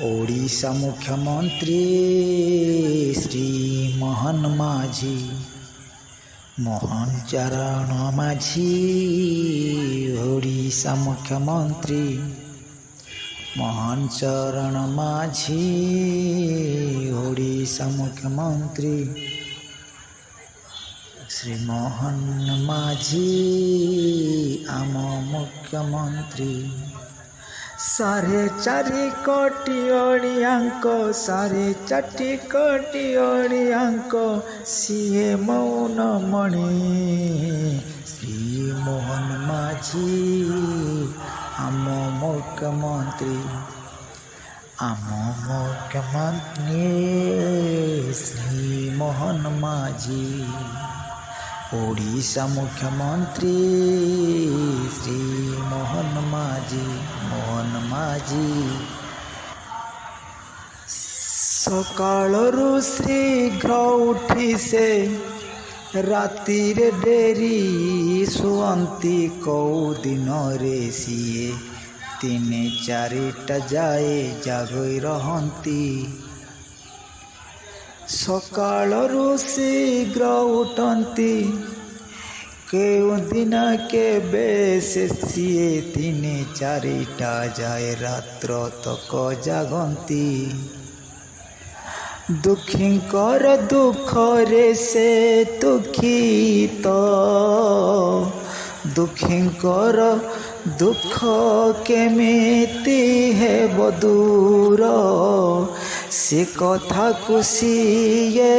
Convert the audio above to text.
ओडिशा मुख्यमंत्री श्री मोहन माझी मोहन चरण माझी। ओडिशा मुख्यमंत्री मोहन चरण माझी। ओडिशा मुख्यमंत्री श्री मोहन माझी आम मुख्यमंत्री। 4.5 कोटी ओडियांक 4.5 कोटी ओडियांक सीए मौन मणि श्री मोहन माझी आम मुख्यमंत्री। आम मुख्यमंत्री श्री मोहन माझी। ओडिशा मुख्यमंत्री श्री मोहन माझी। मोहन माझी सकाळरू शीघ्र उठी से रातिरे डेरी शुअंती कौ दिन रे सीए 3-4टा जाए जागई रहंती। सकाळरू शीघ्र उठंती केउ दिन केबे से सीए 3-4टा जाए रात्र तक जागंती। दुखींकर दुख रे से दुखित दुखींकर दुख केमिति हेब दूर से कथा को सीए